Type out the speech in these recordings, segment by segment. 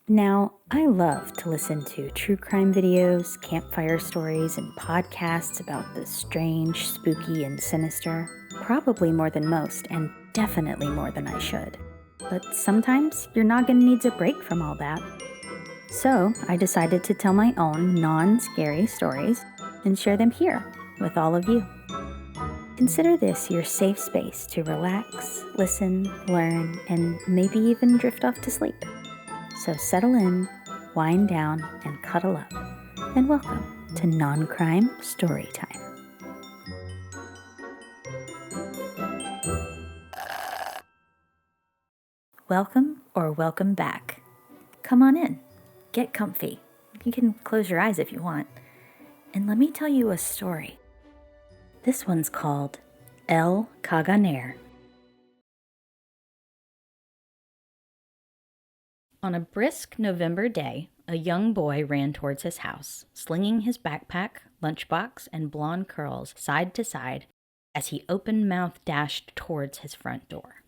Now, I love to listen to true crime videos, campfire stories, and podcasts about the strange, spooky, and sinister, probably more than most, and definitely more than I should. But sometimes your noggin needs a break from all that. So, I decided to tell my own non-scary stories and share them here with all of you. Consider this your safe space to relax, listen, learn, and maybe even drift off to sleep. So settle in, wind down, and cuddle up. And welcome to Non-Crime Storytime. Welcome or welcome back. Come on in. Get comfy. You can close your eyes if you want. And let me tell you a story. This one's called El Caganer. On a brisk November day, a young boy ran towards his house, slinging his backpack, lunchbox, and blonde curls side to side as he open-mouthed dashed towards his front door.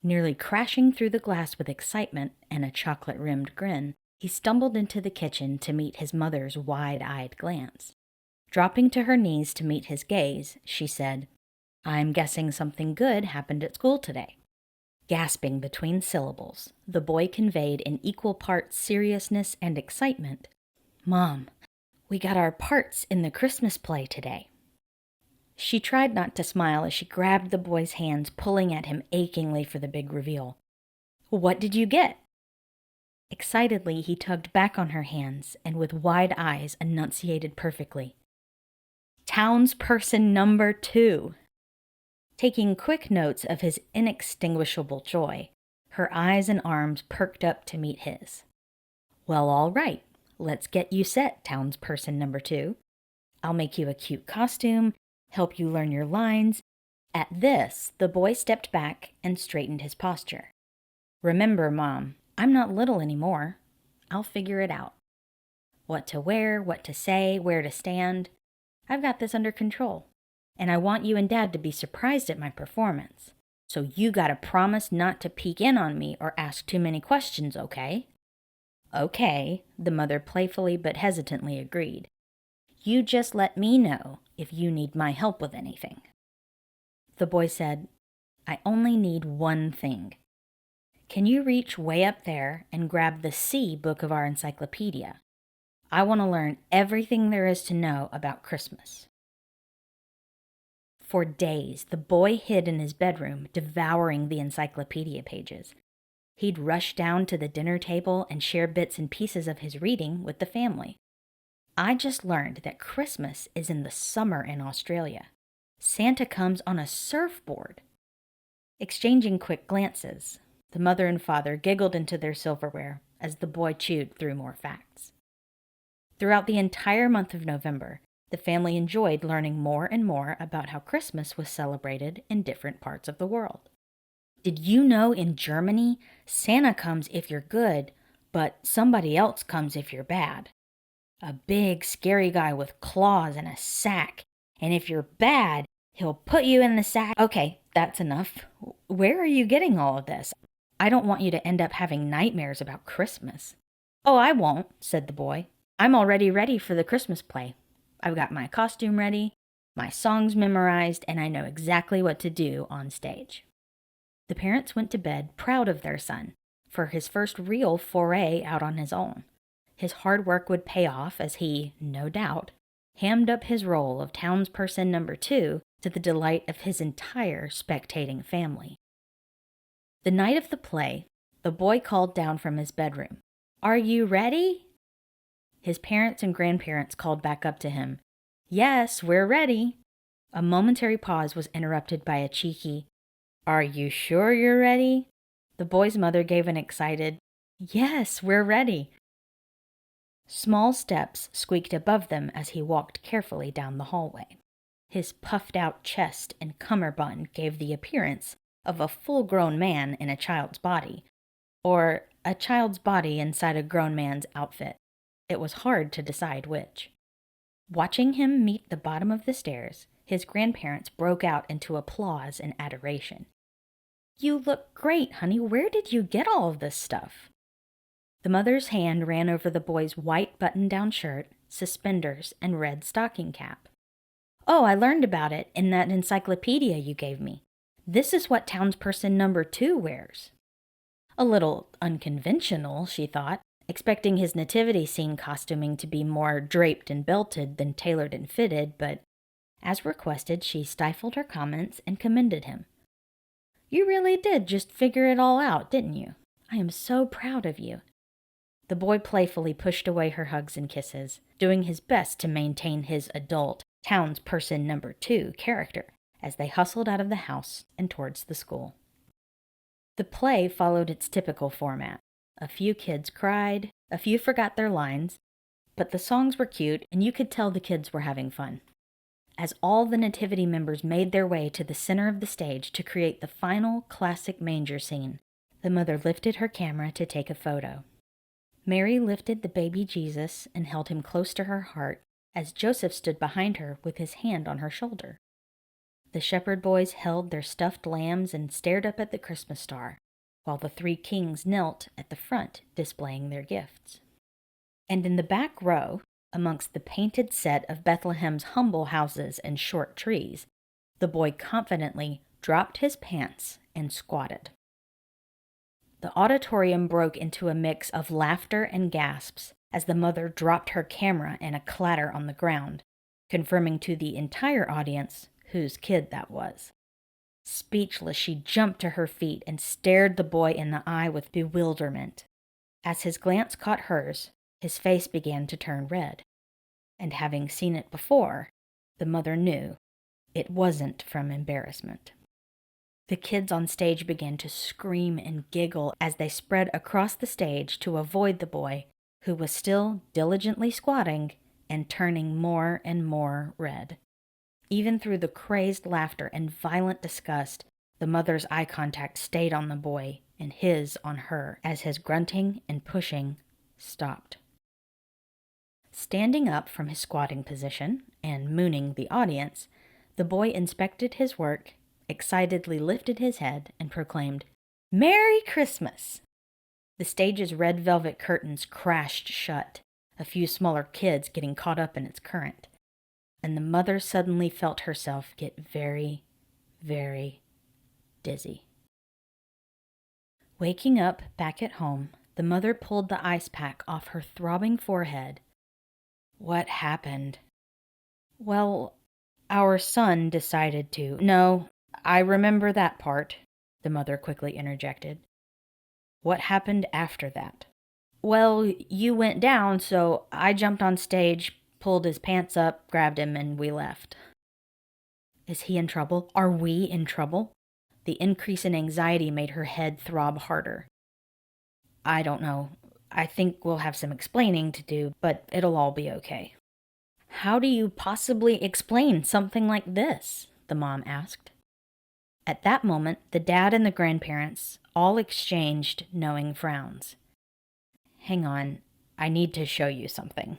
Nearly crashing through the glass with excitement and a chocolate-rimmed grin, he stumbled into the kitchen to meet his mother's wide-eyed glance. Dropping to her knees to meet his gaze, she said, "I'm guessing something good happened at school today." Gasping between syllables, the boy conveyed in equal parts seriousness and excitement, "Mom, we got our parts in the Christmas play today." She tried not to smile as she grabbed the boy's hands, pulling at him achingly for the big reveal. "What did you get?" Excitedly, he tugged back on her hands and with wide eyes enunciated perfectly, "Townsperson number 2. Taking quick notes of his inextinguishable joy, her eyes and arms perked up to meet his. "Well, all right. Let's get you set, townsperson number 2. I'll make you a cute costume, help you learn your lines." At this, the boy stepped back and straightened his posture. "Remember, Mom, I'm not little anymore. I'll figure it out. What to wear, what to say, where to stand. I've got this under control. And I want you and Dad to be surprised at my performance. So you gotta promise not to peek in on me or ask too many questions, okay?" "Okay," the mother playfully but hesitantly agreed. "You just let me know if you need my help with anything." The boy said, "I only need one thing. Can you reach way up there and grab the C book of our encyclopedia? I want to learn everything there is to know about Christmas." For days, the boy hid in his bedroom, devouring the encyclopedia pages. He'd rush down to the dinner table and share bits and pieces of his reading with the family. "I just learned that Christmas is in the summer in Australia. Santa comes on a surfboard." Exchanging quick glances, the mother and father giggled into their silverware as the boy chewed through more facts. Throughout the entire month of November, the family enjoyed learning more and more about how Christmas was celebrated in different parts of the world. "Did you know in Germany, Santa comes if you're good, but somebody else comes if you're bad? A big, scary guy with claws and a sack, and if you're bad, he'll put you in the sack." "Okay, that's enough. Where are you getting all of this? I don't want you to end up having nightmares about Christmas." "Oh, I won't," said the boy. "I'm already ready for the Christmas play. I've got my costume ready, my songs memorized, and I know exactly what to do on stage." The parents went to bed proud of their son for his first real foray out on his own. His hard work would pay off as he, no doubt, hammed up his role of townsperson number 2 to the delight of his entire spectating family. The night of the play, the boy called down from his bedroom, "Are you ready?" His parents and grandparents called back up to him, "Yes, we're ready." A momentary pause was interrupted by a cheeky, "Are you sure you're ready?" The boy's mother gave an excited, "Yes, we're ready." Small steps squeaked above them as he walked carefully down the hallway. His puffed-out chest and cummerbund gave the appearance of a full-grown man in a child's body, or a child's body inside a grown man's outfit. It was hard to decide which. Watching him meet the bottom of the stairs, his grandparents broke out into applause and adoration. "You look great, honey. Where did you get all of this stuff?" The mother's hand ran over the boy's white button-down shirt, suspenders, and red stocking cap. "Oh, I learned about it in that encyclopedia you gave me. This is what townsperson number 2 wears." A little unconventional, she thought, expecting his nativity scene costuming to be more draped and belted than tailored and fitted, but as requested, she stifled her comments and commended him. "You really did just figure it all out, didn't you? I am so proud of you." The boy playfully pushed away her hugs and kisses, doing his best to maintain his adult, townsperson number 2 character as they hustled out of the house and towards the school. The play followed its typical format. A few kids cried, a few forgot their lines, but the songs were cute and you could tell the kids were having fun. As all the nativity members made their way to the center of the stage to create the final classic manger scene, the mother lifted her camera to take a photo. Mary lifted the baby Jesus and held him close to her heart as Joseph stood behind her with his hand on her shoulder. The shepherd boys held their stuffed lambs and stared up at the Christmas star, while the 3 kings knelt at the front displaying their gifts. And in the back row, amongst the painted set of Bethlehem's humble houses and short trees, the boy confidently dropped his pants and squatted. The auditorium broke into a mix of laughter and gasps as the mother dropped her camera and a clatter on the ground, confirming to the entire audience whose kid that was. Speechless, she jumped to her feet and stared the boy in the eye with bewilderment. As his glance caught hers, his face began to turn red. And having seen it before, the mother knew it wasn't from embarrassment. The kids on stage began to scream and giggle as they spread across the stage to avoid the boy, who was still diligently squatting and turning more and more red. Even through the crazed laughter and violent disgust, the mother's eye contact stayed on the boy and his on her as his grunting and pushing stopped. Standing up from his squatting position and mooning the audience, the boy inspected his work, excitedly lifted his head, and proclaimed, "Merry Christmas!" The stage's red velvet curtains crashed shut, a few smaller kids getting caught up in its current. And the mother suddenly felt herself get very, very dizzy. Waking up back at home, the mother pulled the ice pack off her throbbing forehead. What happened? Well, our son decided to. No, I remember that part, the mother quickly interjected. What happened after that? Well, you went down, so I jumped on stage, pulled his pants up, grabbed him, and we left. Is he in trouble? Are we in trouble? The increase in anxiety made her head throb harder. I don't know. I think we'll have some explaining to do, but it'll all be okay. How do you possibly explain something like this? The mom asked. At that moment, the dad and the grandparents all exchanged knowing frowns. Hang on, I need to show you something.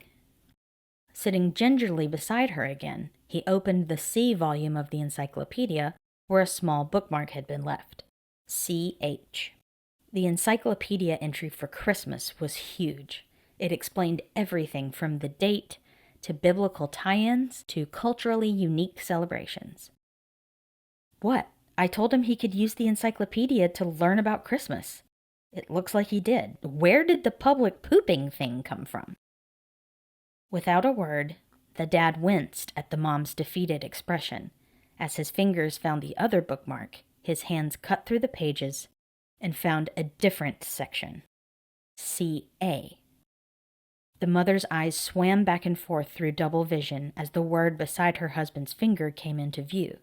Sitting gingerly beside her again, he opened the C volume of the encyclopedia where a small bookmark had been left. CH. The encyclopedia entry for Christmas was huge. It explained everything from the date to biblical tie-ins to culturally unique celebrations. What? I told him he could use the encyclopedia to learn about Christmas. It looks like he did. Where did the public pooping thing come from? Without a word, the dad winced at the mom's defeated expression. As his fingers found the other bookmark, his hands cut through the pages and found a different section. CA. The mother's eyes swam back and forth through double vision as the word beside her husband's finger came into view.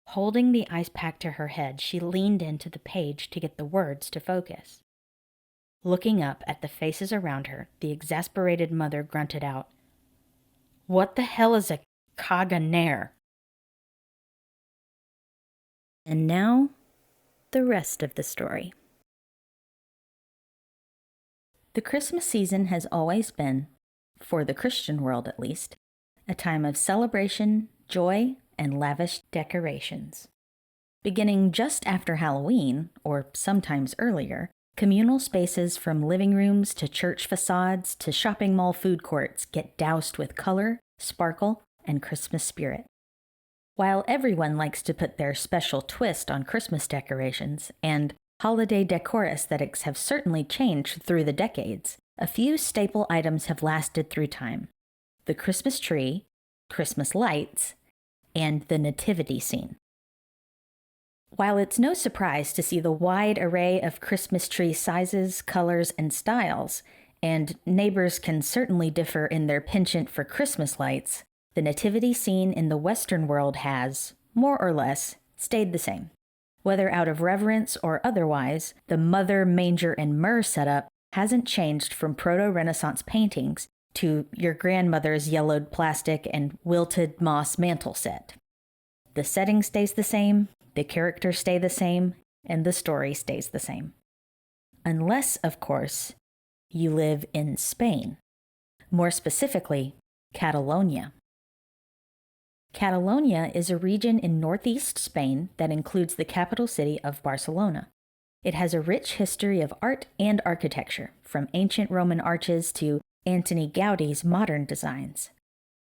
Holding the ice pack to her head, she leaned into the page to get the words to focus. Looking up at the faces around her, the exasperated mother grunted out, "What the hell is a Caganer?" And now, the rest of the story. The Christmas season has always been, for the Christian world at least, a time of celebration, joy, and lavish decorations. Beginning just after Halloween, or sometimes earlier, Communal spaces from living rooms to church facades to shopping mall food courts get doused with color, sparkle, and Christmas spirit. While everyone likes to put their special twist on Christmas decorations, and holiday decor aesthetics have certainly changed through the decades, a few staple items have lasted through time: the Christmas tree, Christmas lights, and the nativity scene. While it's no surprise to see the wide array of Christmas tree sizes, colors, and styles, and neighbors can certainly differ in their penchant for Christmas lights, the nativity scene in the Western world has, more or less, stayed the same. Whether out of reverence or otherwise, the mother, manger, and myrrh setup hasn't changed from proto-Renaissance paintings to your grandmother's yellowed plastic and wilted moss mantle set. The setting stays the same, the characters stay the same, and the story stays the same. Unless, of course, you live in Spain. More specifically, Catalonia. Catalonia is a region in northeast Spain that includes the capital city of Barcelona. It has a rich history of art and architecture, from ancient Roman arches to Antoni Gaudi's modern designs.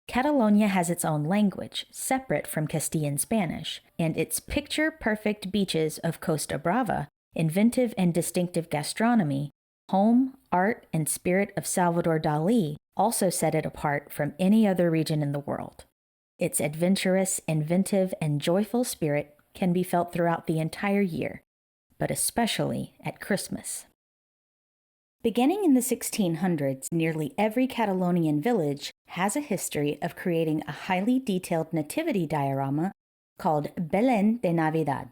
Catalonia has its own language, separate from Castilian Spanish, and its picture-perfect beaches of Costa Brava, inventive and distinctive gastronomy, home, art, and spirit of Salvador Dalí also set it apart from any other region in the world. Its adventurous, inventive, and joyful spirit can be felt throughout the entire year, but especially at Christmas. Beginning in the 1600s, nearly every Catalonian village has a history of creating a highly detailed nativity diorama called Belén de Navidad.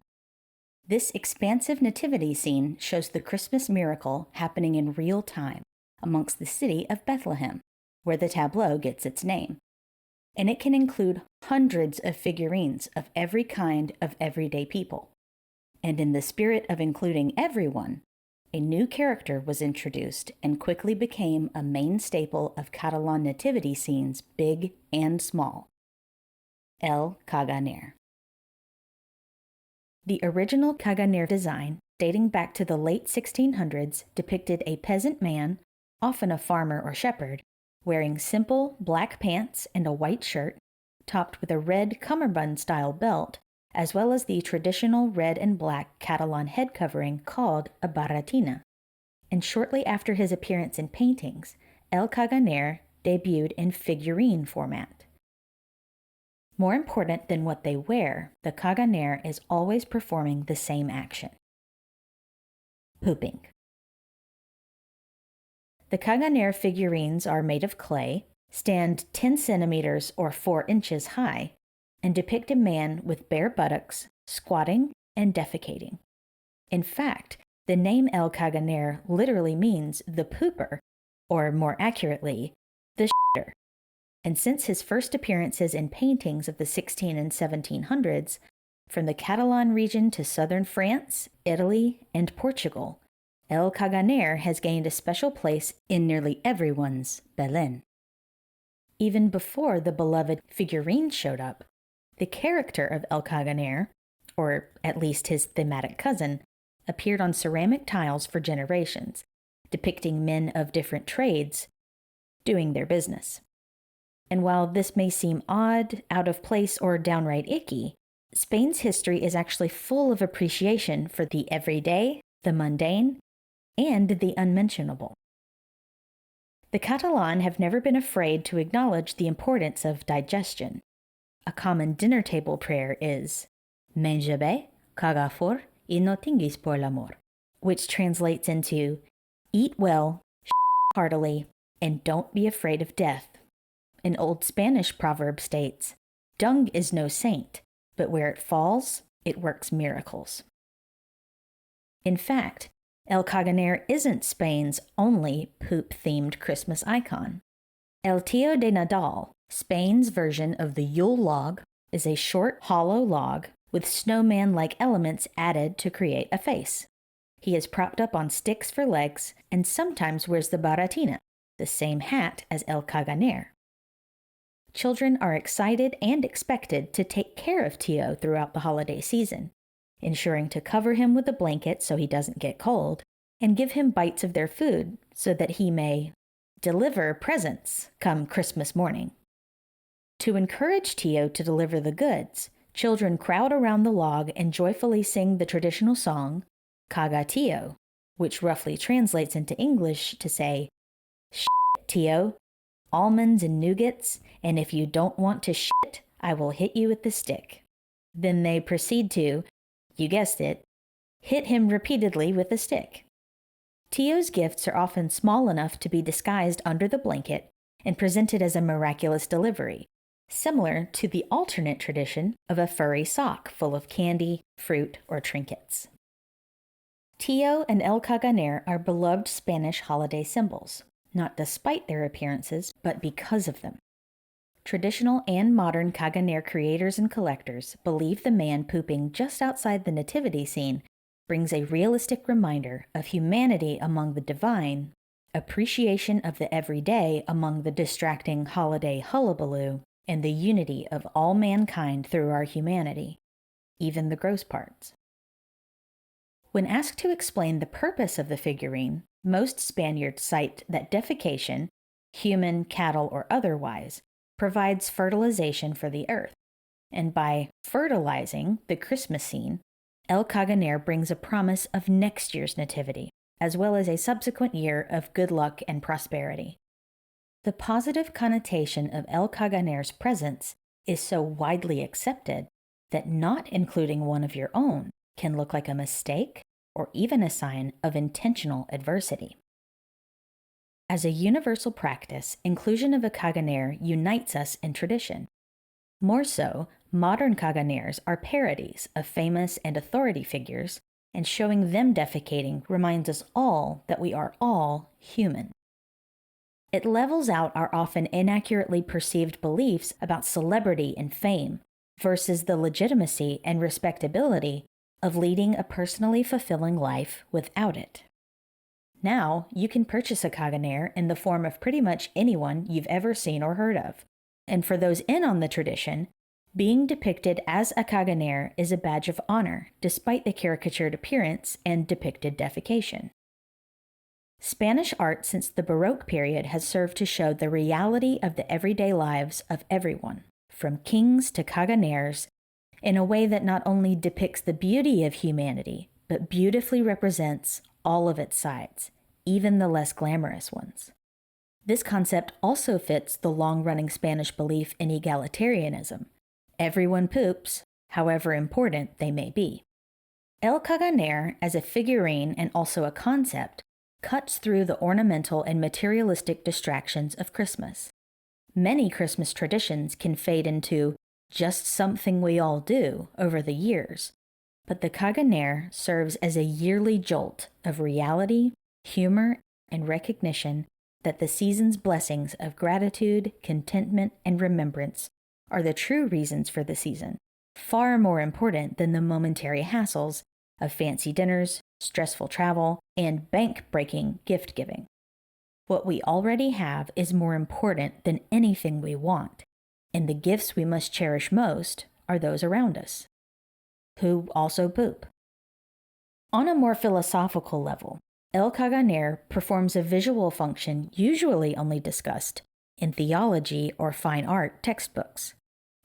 This expansive nativity scene shows the Christmas miracle happening in real time amongst the city of Bethlehem, where the tableau gets its name. And it can include hundreds of figurines of every kind of everyday people. And in the spirit of including everyone, a new character was introduced and quickly became a main staple of Catalan nativity scenes, big and small: El Caganer. The original Caganer design, dating back to the late 1600s, depicted a peasant man, often a farmer or shepherd, wearing simple black pants and a white shirt, topped with a red cummerbund-style belt, as well as the traditional red and black Catalan head covering called a barretina. And shortly after his appearance in paintings, El Caganer debuted in figurine format. More important than what they wear, the Caganer is always performing the same action: pooping. The Caganer figurines are made of clay, stand 10 centimeters or 4 inches high, and depict a man with bare buttocks, squatting, and defecating. In fact, the name El Caganer literally means the pooper, or more accurately, the shitter. And since his first appearances in paintings of the 16 and 1700s, from the Catalan region to southern France, Italy, and Portugal, El Caganer has gained a special place in nearly everyone's Belén. Even before the beloved figurines showed up, the character of El Caganer, or at least his thematic cousin, appeared on ceramic tiles for generations, depicting men of different trades doing their business. And while this may seem odd, out of place, or downright icky, Spain's history is actually full of appreciation for the everyday, the mundane, and the unmentionable. The Catalan have never been afraid to acknowledge the importance of digestion. A common dinner table prayer is "Menja bé, caga fort, i no tinguis por l'amor," which translates into "Eat well, heartily, and don't be afraid of death." An old Spanish proverb states, "Dung is no saint, but where it falls, it works miracles." In fact, El Caganer isn't Spain's only poop-themed Christmas icon. El Tío de Nadal, Spain's version of the Yule log, is a short, hollow log with snowman-like elements added to create a face. He is propped up on sticks for legs and sometimes wears the barretina, the same hat as El Caganer. Children are excited and expected to take care of Tío throughout the holiday season, ensuring to cover him with a blanket so he doesn't get cold, and give him bites of their food so that he may deliver presents come Christmas morning. To encourage Tio to deliver the goods, children crowd around the log and joyfully sing the traditional song, Caga Tio, which roughly translates into English to say, "Shit, Tio, almonds and nougats, and if you don't want to shit, I will hit you with the stick." Then they proceed to, you guessed it, hit him repeatedly with the stick. Tio's gifts are often small enough to be disguised under the blanket and presented as a miraculous delivery, similar to the alternate tradition of a furry sock full of candy, fruit, or trinkets. Tio and El Caganer are beloved Spanish holiday symbols, not despite their appearances, but because of them. Traditional and modern Caganer creators and collectors believe the man pooping just outside the nativity scene brings a realistic reminder of humanity among the divine, appreciation of the everyday among the distracting holiday hullabaloo, and the unity of all mankind through our humanity, even the gross parts. When asked to explain the purpose of the figurine, most Spaniards cite that defecation, human, cattle, or otherwise, provides fertilization for the earth, and by fertilizing the Christmas scene, El Caganer brings a promise of next year's nativity, as well as a subsequent year of good luck and prosperity. The positive connotation of El Caganer's presence is so widely accepted that not including one of your own can look like a mistake or even a sign of intentional adversity. As a universal practice, inclusion of a Caganer unites us in tradition. More so, modern Caganers are parodies of famous and authority figures, and showing them defecating reminds us all that we are all human. It levels out our often inaccurately perceived beliefs about celebrity and fame versus the legitimacy and respectability of leading a personally fulfilling life without it. Now, you can purchase a Caganer in the form of pretty much anyone you've ever seen or heard of. And for those in on the tradition, being depicted as a Caganer is a badge of honor, despite the caricatured appearance and depicted defecation. Spanish art since the Baroque period has served to show the reality of the everyday lives of everyone, from kings to Caganers, in a way that not only depicts the beauty of humanity, but beautifully represents all of its sides, even the less glamorous ones. This concept also fits the long-running Spanish belief in egalitarianism. Everyone poops, however important they may be. El Caganer, as a figurine and also a concept, cuts through the ornamental and materialistic distractions of Christmas. Many Christmas traditions can fade into just something we all do over the years, but the Caganer serves as a yearly jolt of reality, humor, and recognition that the season's blessings of gratitude, contentment, and remembrance are the true reasons for the season, far more important than the momentary hassles of fancy dinners, stressful travel, and bank-breaking gift-giving. What we already have is more important than anything we want, and the gifts we must cherish most are those around us, who also poop. On a more philosophical level, El Caganer performs a visual function usually only discussed in theology or fine art textbooks.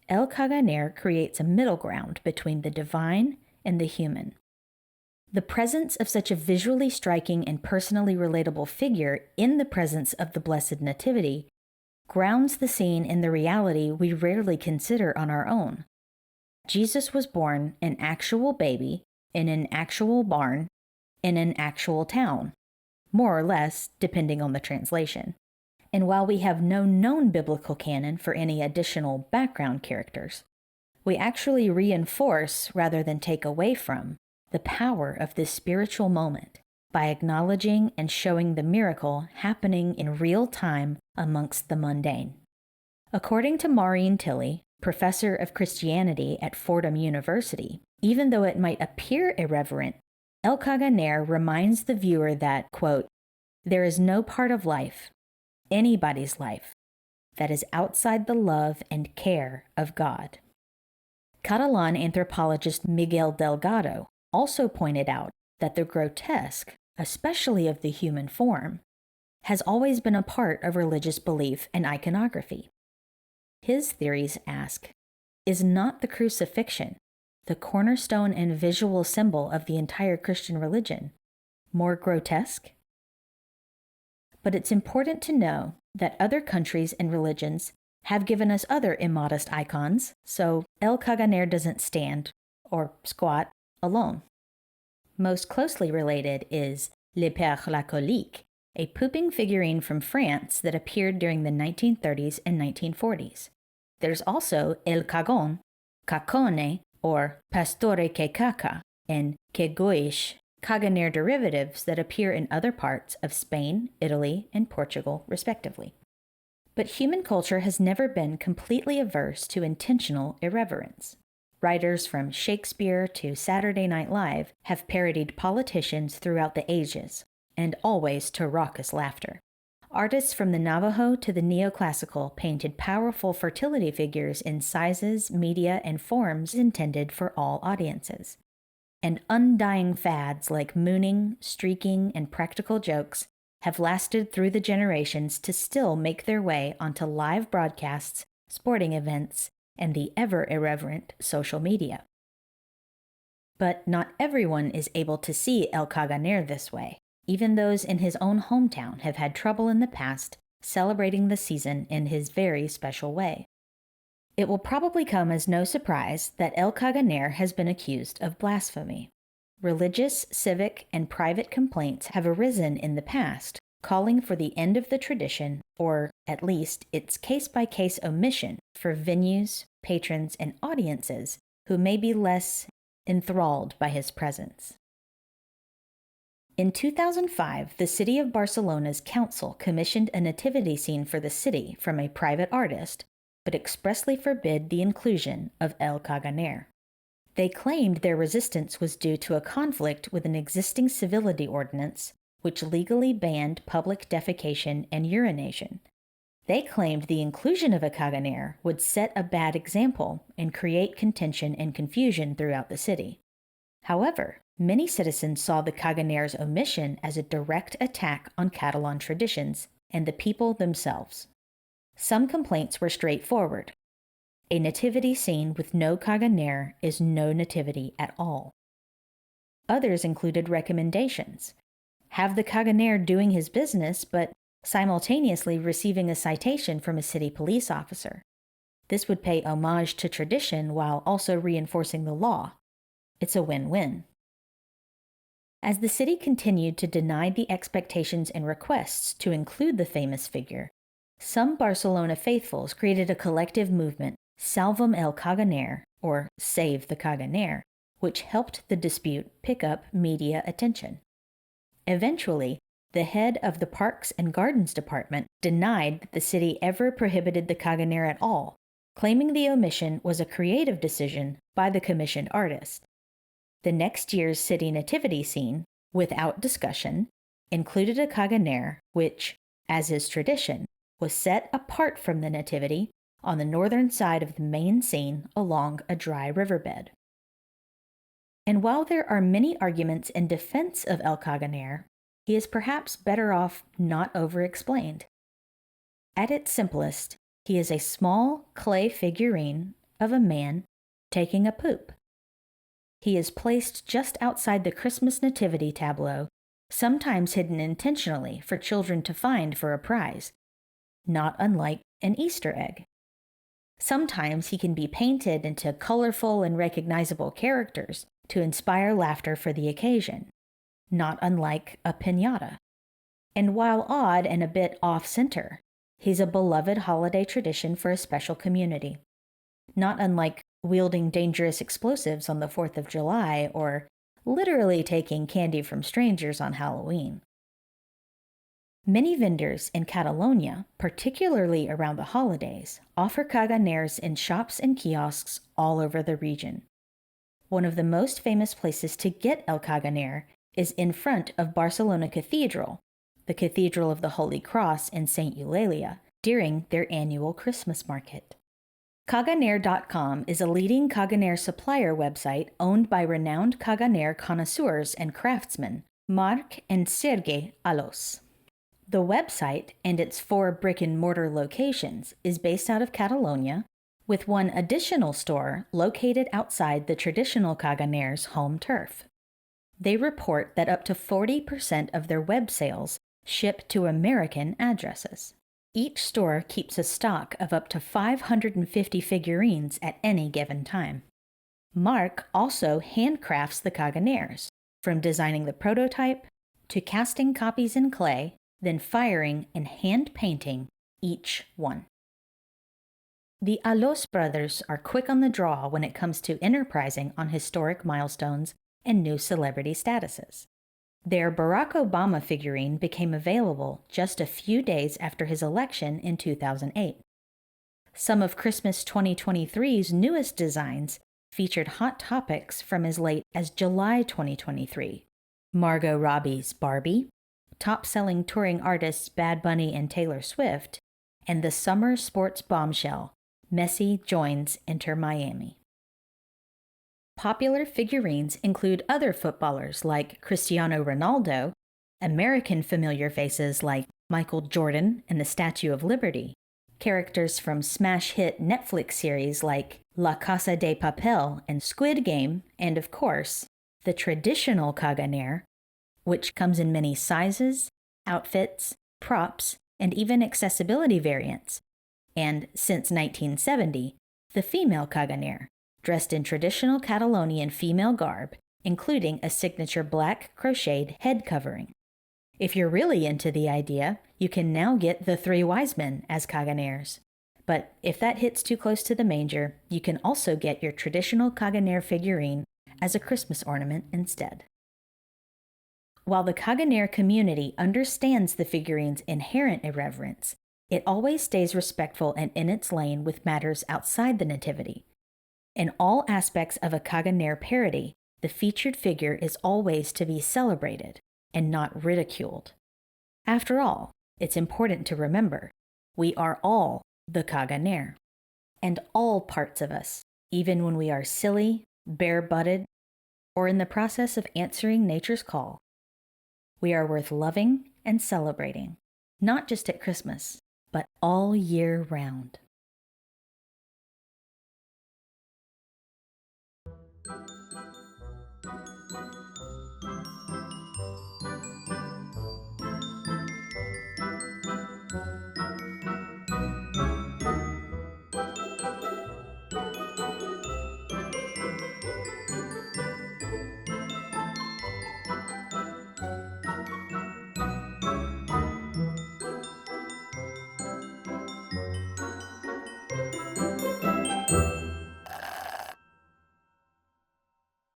El Caganer creates a middle ground between the divine and the human. The presence of such a visually striking and personally relatable figure in the presence of the Blessed Nativity grounds the scene in the reality we rarely consider on our own. Jesus was born an actual baby in an actual barn in an actual town, more or less, depending on the translation. And while we have no known biblical canon for any additional background characters, we actually reinforce rather than take away from the power of this spiritual moment by acknowledging and showing the miracle happening in real time amongst the mundane. According to Maureen Tilley, professor of Christianity at Fordham University, even though it might appear irreverent, El Caganer reminds the viewer that, quote, there is no part of life, anybody's life, that is outside the love and care of God. Catalan anthropologist Miguel Delgado also pointed out that the grotesque especially of the human form, has always been a part of religious belief and iconography. His theories ask, is not the crucifixion, the cornerstone and visual symbol of the entire Christian religion, more grotesque? But it's important to know that other countries and religions have given us other immodest icons, so El Caganer doesn't stand, or squat, alone. Most closely related is Le Père Lacolique, a pooping figurine from France that appeared during the 1930s and 1940s. There's also El Cagon, Cacone, or Pastore que caca, and Que Goish, Caganer derivatives that appear in other parts of Spain, Italy, and Portugal, respectively. But human culture has never been completely averse to intentional irreverence. Writers from Shakespeare to Saturday Night Live have parodied politicians throughout the ages, and always to raucous laughter. Artists from the Navajo to the neoclassical painted powerful fertility figures in sizes, media, and forms intended for all audiences. And undying fads like mooning, streaking, and practical jokes have lasted through the generations to still make their way onto live broadcasts, sporting events, and the ever-irreverent social media. But not everyone is able to see El Caganer this way. Even those in his own hometown have had trouble in the past celebrating the season in his very special way. It will probably come as no surprise that El Caganer has been accused of blasphemy. Religious, civic, and private complaints have arisen in the past, calling for the end of the tradition, or at least its case-by-case omission for venues, patrons, and audiences who may be less enthralled by his presence. In 2005, the city of Barcelona's council commissioned a nativity scene for the city from a private artist, but expressly forbid the inclusion of El Caganer. They claimed their resistance was due to a conflict with an existing civility ordinance, which legally banned public defecation and urination. They claimed the inclusion of a Caganer would set a bad example and create contention and confusion throughout the city. However, many citizens saw the Caganer's omission as a direct attack on Catalan traditions and the people themselves. Some complaints were straightforward. A nativity scene with no Caganer is no nativity at all. Others included recommendations. Have the Caganer doing his business, but simultaneously receiving a citation from a city police officer. This would pay homage to tradition while also reinforcing the law. It's a win-win. As the city continued to deny the expectations and requests to include the famous figure, some Barcelona faithfuls created a collective movement, Salvem el Caganer, or Save the Caganer, which helped the dispute pick up media attention. Eventually, the head of the Parks and Gardens Department denied that the city ever prohibited the Caganer at all, claiming the omission was a creative decision by the commissioned artist. The next year's city nativity scene, without discussion, included a Caganer which, as is tradition, was set apart from the nativity on the northern side of the main scene along a dry riverbed. And while there are many arguments in defense of El Caganer, he is perhaps better off not over-explained. At its simplest, he is a small clay figurine of a man taking a poop. He is placed just outside the Christmas nativity tableau, sometimes hidden intentionally for children to find for a prize, not unlike an Easter egg. Sometimes he can be painted into colorful and recognizable characters to inspire laughter for the occasion, not unlike a piñata. And while odd and a bit off-center, he's a beloved holiday tradition for a special community, not unlike wielding dangerous explosives on the 4th of July or literally taking candy from strangers on Halloween. Many vendors in Catalonia, particularly around the holidays, offer Caganers in shops and kiosks all over the region. One of the most famous places to get El Caganer is in front of Barcelona Cathedral, the Cathedral of the Holy Cross in St. Eulalia, during their annual Christmas market. Caganer.com is a leading Caganer supplier website owned by renowned Caganer connoisseurs and craftsmen, Marc and Sergei Alos. The website and its 4 brick-and-mortar locations is based out of Catalonia, with one additional store located outside the traditional Caganer's home turf. They report that up to 40% of their web sales ship to American addresses. Each store keeps a stock of up to 550 figurines at any given time. Marc also handcrafts the Caganers, from designing the prototype to casting copies in clay, then firing and hand-painting each one. The Alos brothers are quick on the draw when it comes to enterprising on historic milestones and new celebrity statuses. Their Barack Obama figurine became available just a few days after his election in 2008. Some of Christmas 2023's newest designs featured hot topics from as late as July 2023. Margot Robbie's Barbie, top-selling touring artists Bad Bunny and Taylor Swift, and the summer sports bombshell, Messi joins Inter Miami. Popular figurines include other footballers like Cristiano Ronaldo, American familiar faces like Michael Jordan and the Statue of Liberty, characters from smash hit Netflix series like La Casa de Papel and Squid Game, and of course, the traditional Caganer, which comes in many sizes, outfits, props, and even accessibility variants, and since 1970, the female Caganer, dressed in traditional Catalonian female garb, including a signature black crocheted head covering. If you're really into the idea, you can now get the 3 wise men as Caganers. But if that hits too close to the manger, you can also get your traditional Caganer figurine as a Christmas ornament instead. While the Caganer community understands the figurine's inherent irreverence, it always stays respectful and in its lane with matters outside the nativity. In all aspects of a Caganer parody, the featured figure is always to be celebrated and not ridiculed. After all, it's important to remember, we are all the Caganer, and all parts of us, even when we are silly, bare-butted, or in the process of answering nature's call. We are worth loving and celebrating, not just at Christmas, but all year round.